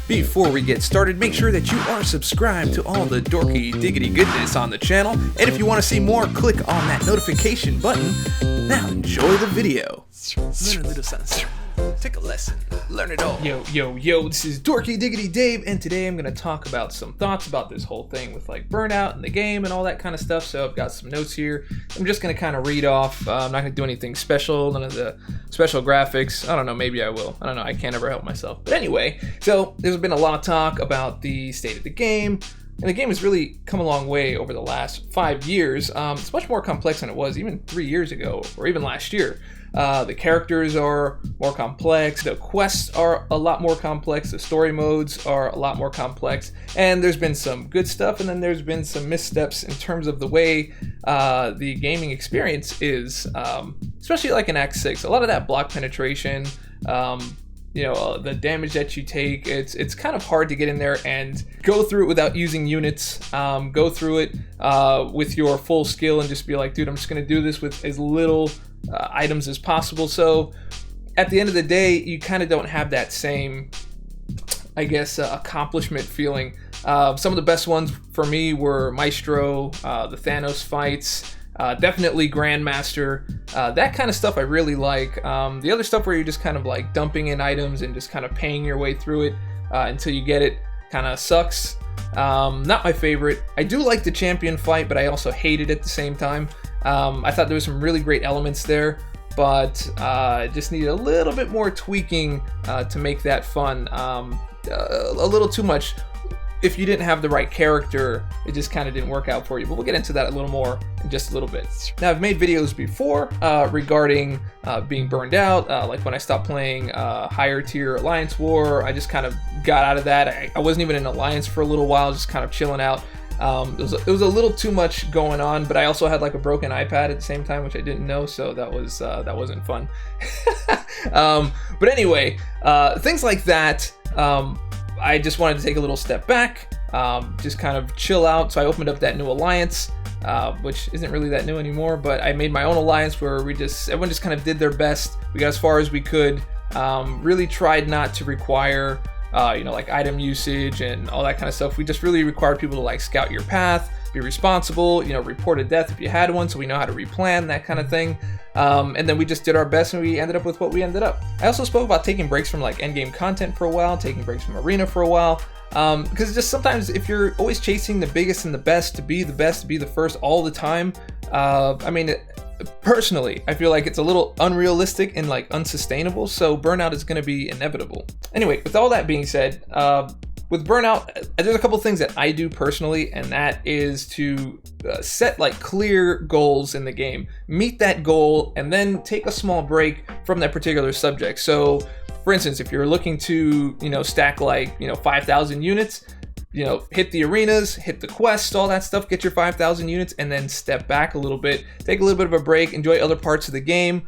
Before we get started, make sure that you are subscribed to all the dorky diggity goodness on the channel, and if you want to see more, click on that notification button. Now enjoy the video. Learn a little something. Take a lesson. Learn it all. Yo, this is Dorky Diggity Dave, and today I'm going to talk about some thoughts about this whole thing with like burnout and the game and all that kind of stuff. So I've got some notes here. I'm just going to kind of read off. I'm not going to do anything special, none of the special graphics. I don't know, maybe I will. I don't know, I can't ever help myself. But anyway, so there's been a lot of talk about the state of the game. And the game has really come a long way over the last 5 years. It's much more complex than it was even 3 years ago or even last year. The characters are more complex, the quests are a lot more complex, the story modes are a lot more complex, and there's been some good stuff, and then there's been some missteps in terms of the way the gaming experience is, especially like in Act 6. A lot of that block penetration, the damage that you take, it's kind of hard to get in there and go through it without using units, go through it with your full skill and just be like, dude, I'm just going to do this with as little items as possible. So at the end of the day, you kind of don't have that same, I guess, accomplishment feeling. Some of the best ones for me were Maestro, the Thanos fights, definitely Grandmaster, that kind of stuff I really like. The other stuff where you're just kind of like dumping in items and just kind of paying your way through it until you get it kind of sucks. Not my favorite. I do like the champion fight, but I also hate it at the same time. I thought there was some really great elements there, but just needed a little bit more tweaking to make that fun. A little too much. If you didn't have the right character, it just kind of didn't work out for you. But we'll get into that a little more in just a little bit. Now, I've made videos before regarding being burned out, like when I stopped playing higher tier Alliance War. I just kind of got out of that. I wasn't even in Alliance for a little while, just kind of chilling out. It was a little too much going on, but I also had like a broken iPad at the same time, which I didn't know, so that wasn't fun. But anyway, things like that. I just wanted to take a little step back, just kind of chill out. So I opened up that new alliance, which isn't really that new anymore, but I made my own alliance where everyone just kind of did their best. We got as far as we could, really tried not to require like item usage and all that kind of stuff. We just really required people to like scout your path, be responsible, report a death if you had one, so we know how to replan, that kind of thing. And then we just did our best and we ended up with what we ended up. I also spoke about taking breaks from like endgame content for a while, taking breaks from arena for a while. Because just sometimes if you're always chasing the biggest and the best, to be the first all the time, personally, I feel like it's a little unrealistic and like unsustainable, so burnout is going to be inevitable. Anyway, with all that being said, with burnout, there's a couple things that I do personally, and that is to set like clear goals in the game, meet that goal, and then take a small break from that particular subject. So, for instance, if you're looking to, stack like, 5,000 units, hit the arenas, hit the quests, all that stuff, get your 5,000 units, and then step back a little bit, take a little bit of a break, enjoy other parts of the game,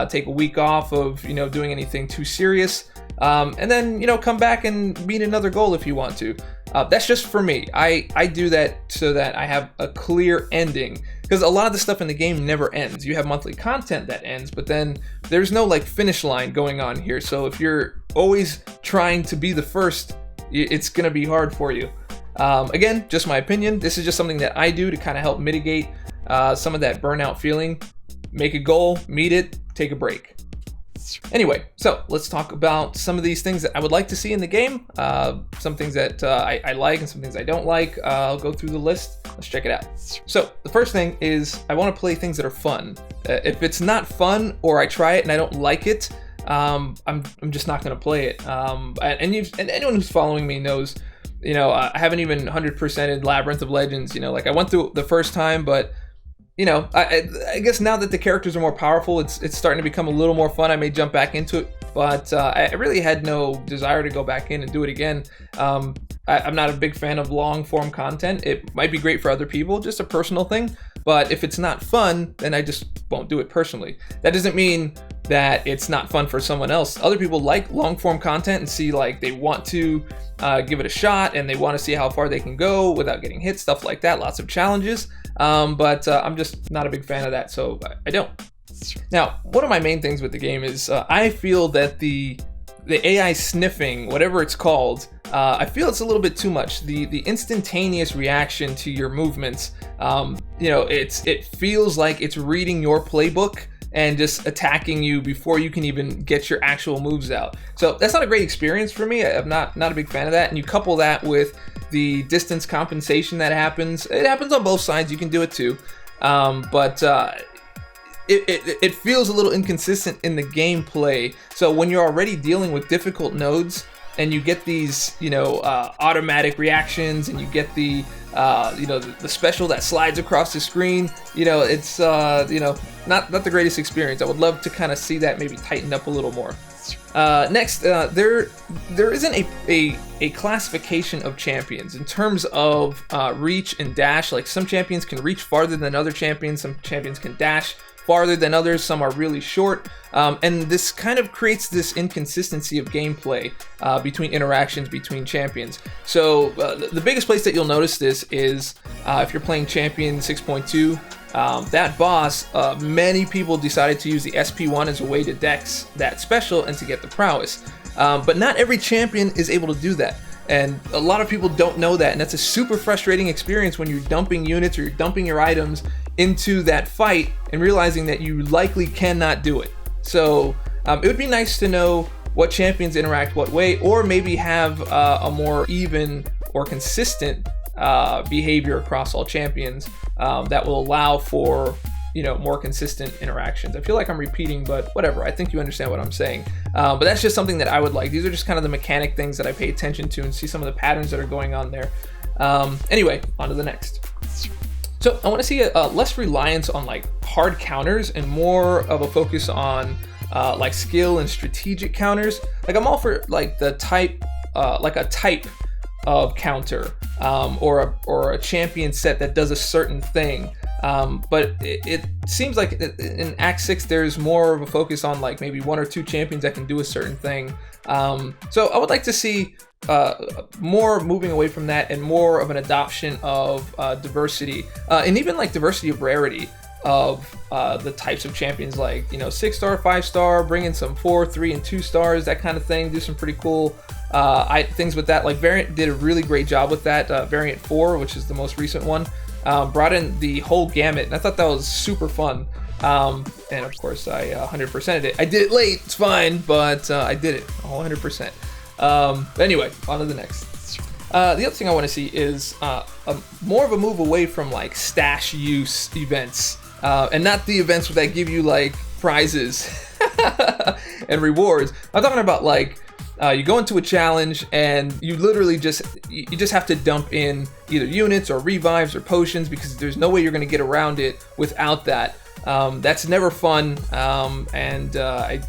take a week off of, doing anything too serious, and then, come back and meet another goal if you want to. That's just for me. I do that so that I have a clear ending, because a lot of the stuff in the game never ends. You have monthly content that ends, but then there's no like finish line going on here. So if you're always trying to be the first, it's going to be hard for you. Again, just my opinion. This is just something that I do to kind of help mitigate some of that burnout feeling. Make a goal, meet it, take a break. Anyway, so let's talk about some of these things that I would like to see in the game. Some things that I like and some things I don't like. I'll go through the list. Let's check it out. So the first thing is I want to play things that are fun. If it's not fun or I try it and I don't like it, I'm just not going to play it. And anyone who's following me knows, I haven't even 100%ed Labyrinth of Legends. Like I went through the first time, but I guess now that the characters are more powerful, it's starting to become a little more fun. I may jump back into it, but I really had no desire to go back in and do it again. I'm not a big fan of long form content. It might be great for other people, just a personal thing. But if it's not fun, then I just won't do it personally. That doesn't mean that it's not fun for someone else. Other people like long form content and see like they want to give it a shot and they want to see how far they can go without getting hit, stuff like that. Lots of challenges. But I'm just not a big fan of that, so I don't. Now, one of my main things with the game is I feel that the the AI sniffing, whatever it's called, I feel it's a little bit too much. The instantaneous reaction to your movements, it feels like it's reading your playbook and just attacking you before you can even get your actual moves out. So that's not a great experience for me. I'm not a big fan of that. And you couple that with the distance compensation that happens. It happens on both sides. You can do it too. It feels a little inconsistent in the gameplay. So when you're already dealing with difficult nodes and you get these, automatic reactions, and you get the special that slides across the screen, it's not the greatest experience. I would love to kind of see that maybe tightened up a little more. Next, there isn't a classification of champions in terms of reach and dash. Like, some champions can reach farther than other champions, some champions can dash farther than others, some are really short, and this kind of creates this inconsistency of gameplay between interactions between champions. So the biggest place that you'll notice this is if you're playing champion 6.2. That boss, many people decided to use the SP1 as a way to dex that special and to get the prowess. But not every champion is able to do that. And a lot of people don't know that, and that's a super frustrating experience when you're dumping units or you're dumping your items into that fight and realizing that you likely cannot do it. So it would be nice to know what champions interact what way, or maybe have a more even or consistent behavior across all champions that will allow for more consistent interactions. I feel like I'm repeating, but whatever. I think you understand what I'm saying. But that's just something that I would like. These are just kind of the mechanic things that I pay attention to and see some of the patterns that are going on there. Anyway, on to the next. So I want to see a less reliance on like hard counters and more of a focus on like skill and strategic counters. Like, I'm all for like the type, like a type of counter, or a champion set that does a certain thing. But it seems like in Act 6 there's more of a focus on like maybe one or two champions that can do a certain thing. So I would like to see more moving away from that and more of an adoption of diversity, and even like diversity of rarity of the types of champions, like 6-star, 5-star, bring in some 4, 3, and 2 stars, that kind of thing. Do some pretty cool things with that. Like, Variant did a really great job with that. Variant 4, which is the most recent one, brought in the whole gamut, and I thought that was super fun. And of course I 100%ed it. I did it late, it's fine, but I did it 100%. Anyway, on to the next. The other thing I want to see is more of a move away from like stash use events, and not the events that give you like prizes and rewards. I'm talking about like you go into a challenge and you literally just have to dump in either units or revives or potions, because there's no way you're going to get around it without that. That's never fun, and I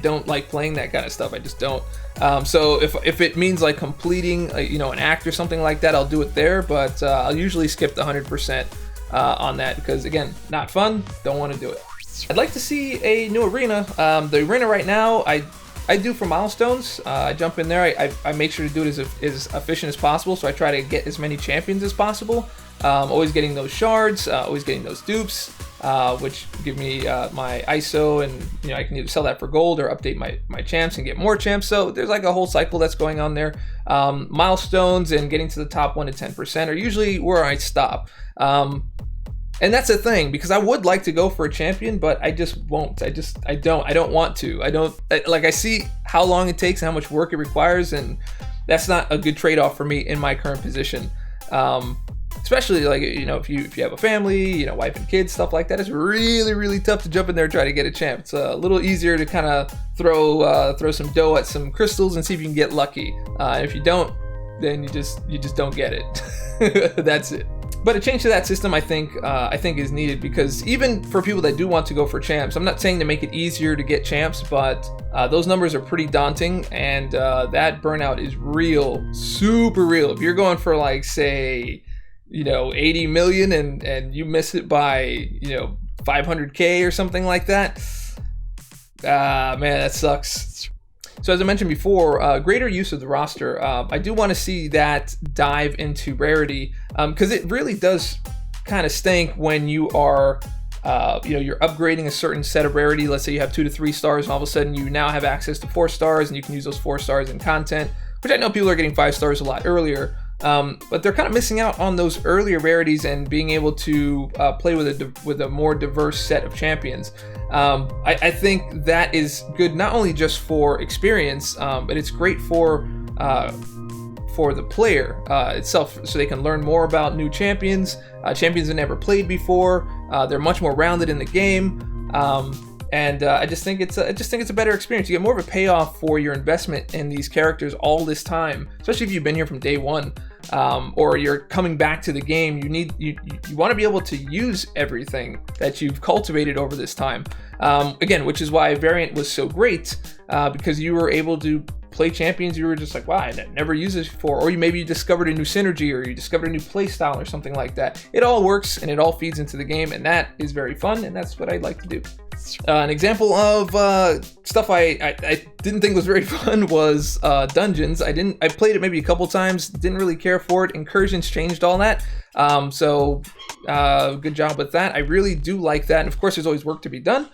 don't like playing that kind of stuff. I just don't. So if it means like completing an act or something like that, I'll do it there, but I'll usually skip the 100% on that, because again, not fun, don't want to do it. I'd like to see a new arena. The arena right now I do for milestones. I jump in there, I make sure to do it as efficient as possible, so I try to get as many champions as possible. Always getting those shards, always getting those dupes, which give me my ISO, and I can either sell that for gold or update my champs and get more champs. So there's like a whole cycle that's going on there. Milestones and getting to the top 1 to 10% are usually where I stop. And that's the thing, because I would like to go for a champion, but I just won't. I don't want to. I see how long it takes and how much work it requires, and that's not a good trade-off for me in my current position. Especially like, if you have a family, wife and kids, stuff like that, it's really, really tough to jump in there and try to get a champ. It's a little easier to kind of throw some dough at some crystals and see if you can get lucky. And if you don't, then you just don't get it. That's it. But a change to that system, I think is needed, because even for people that do want to go for champs, I'm not saying to make it easier to get champs, but those numbers are pretty daunting, and that burnout is real, super real. If you're going for like, say, 80 million and you miss it by 500k or something like that, man, that sucks. So as I mentioned before, greater use of the roster. I do want to see that dive into rarity, because it really does kind of stink when you are you're upgrading a certain set of rarity. Let's say you have 2 to 3 stars, and all of a sudden you now have access to 4 stars, and you can use those 4 stars in content, which I know people are getting 5 stars a lot earlier. But they're kind of missing out on those earlier rarities and being able to play with a more diverse set of champions. I think that is good not only just for experience, but it's great for the player itself, so they can learn more about new champions, champions that never played before. They're much more rounded in the game. I just think it's a better experience. You get more of a payoff for your investment in these characters all this time, especially if you've been here from day one, or you're coming back to the game. You want to be able to use everything that you've cultivated over this time. Again, which is why Variant was so great, because you were able to play champions you were just like, wow, I never used this before, or maybe you discovered a new synergy, or you discovered a new play style or something like that. It all works and it all feeds into the game, and that is very fun, and that's what I like to do. An example of stuff I didn't think was very fun was dungeons. I played it maybe a couple times, didn't really care for it. Incursions changed all that, so good job with that. I really do like that, and of course there's always work to be done.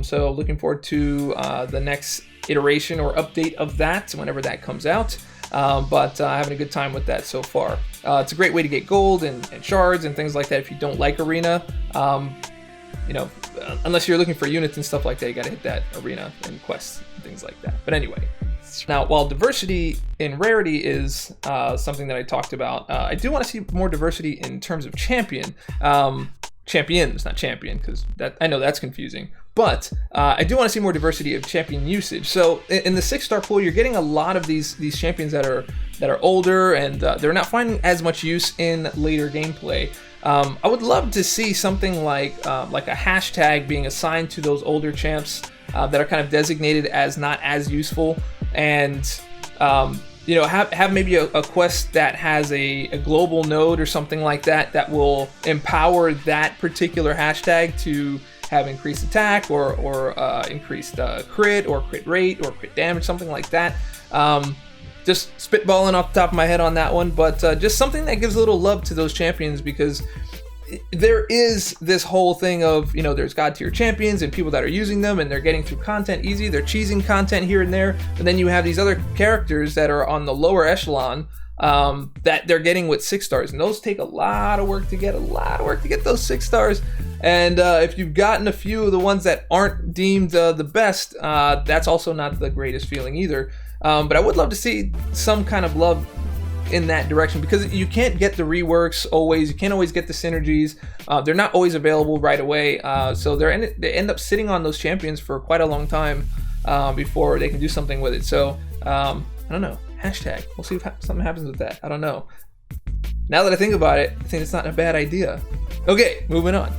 So looking forward to the next iteration or update of that whenever that comes out. But having a good time with that so far. It's a great way to get gold and shards and things like that if you don't like arena. Unless you're looking for units and stuff like that, you gotta hit that arena and quests and things like that. But anyway, now while diversity in rarity is something that I talked about, I do want to see more diversity in terms of champions, not champion, because I know that's confusing. But I do want to see more diversity of champion usage. So in the 6-star pool, you're getting a lot of these champions that are older, and they're not finding as much use in later gameplay. I would love to see something like a hashtag being assigned to those older champs that are kind of designated as not as useful, and have maybe a quest that has a global node or something like that will empower that particular hashtag to have increased attack or increased crit or crit rate or crit damage, something like that. Just spitballing off the top of my head on that one, but just something that gives a little love to those champions, because there is this whole thing of, there's god tier champions and people that are using them and they're getting through content easy, they're cheesing content here and there, but then you have these other characters that are on the lower echelon that they're getting with 6 stars, and those take a lot of work to get, those 6 stars. And if you've gotten a few of the ones that aren't deemed the best, that's also not the greatest feeling either. But I would love to see some kind of love in that direction, because you can't get the reworks always, you can't always get the synergies, they're not always available right away, so they end up sitting on those champions for quite a long time before they can do something with it. So I don't know, hashtag, we'll see if something happens with that. I don't know. Now that I think about it, I think it's not a bad idea. Okay, moving on.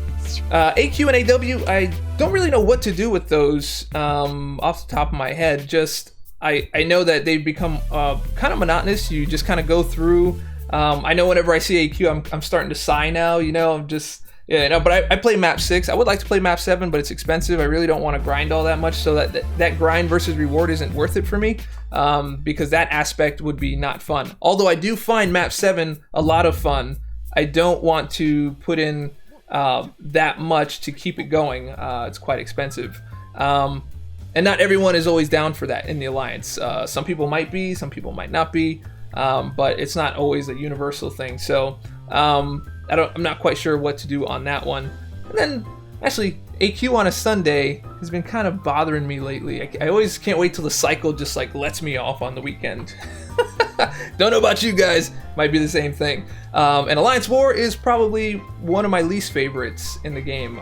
AQ and AW, I don't really know what to do with those off the top of my head. Just I know that they've become kind of monotonous. You just kind of go through. I know whenever I see AQ, I'm starting to sigh now. I'm just but I play map 6. I would like to play map 7, but it's expensive. I really don't want to grind all that much, so that grind versus reward isn't worth it for me, because that aspect would be not fun. Although I do find map 7 a lot of fun, I don't want to put in that much to keep it going. It's quite expensive. And not everyone is always down for that in the Alliance. Some people might be, some people might not be, but it's not always a universal thing. So I'm not quite sure what to do on that one. And then actually AQ on a Sunday has been kind of bothering me lately. I always can't wait till the cycle just lets me off on the weekend. Don't know about you guys, might be the same thing. And Alliance War is probably one of my least favorites in the game.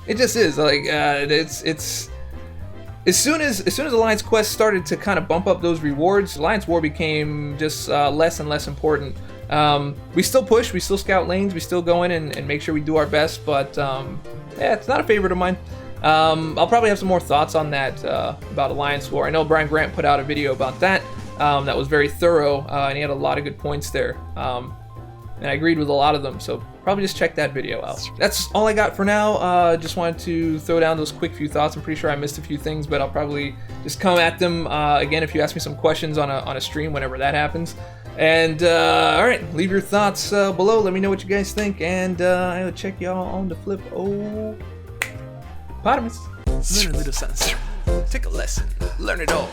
It just is it's as soon as Alliance Quest started to kind of bump up those rewards, Alliance War became just less and less important. We still push, we still scout lanes, we still go in and make sure we do our best, but it's not a favorite of mine. I'll probably have some more thoughts on that about Alliance War. I know Brian Grant put out a video about that that was very thorough, and he had a lot of good points there. and I agreed with a lot of them, so probably just check that video out. That's all I got for now. Just wanted to throw down those quick few thoughts. I'm pretty sure I missed a few things, but I'll probably just come at them again if you ask me some questions on a stream whenever that happens. And all right, leave your thoughts below. Let me know what you guys think, and I'll check y'all on the flip. Oh, Potamus. Learn a little something. Take a lesson. Learn it all.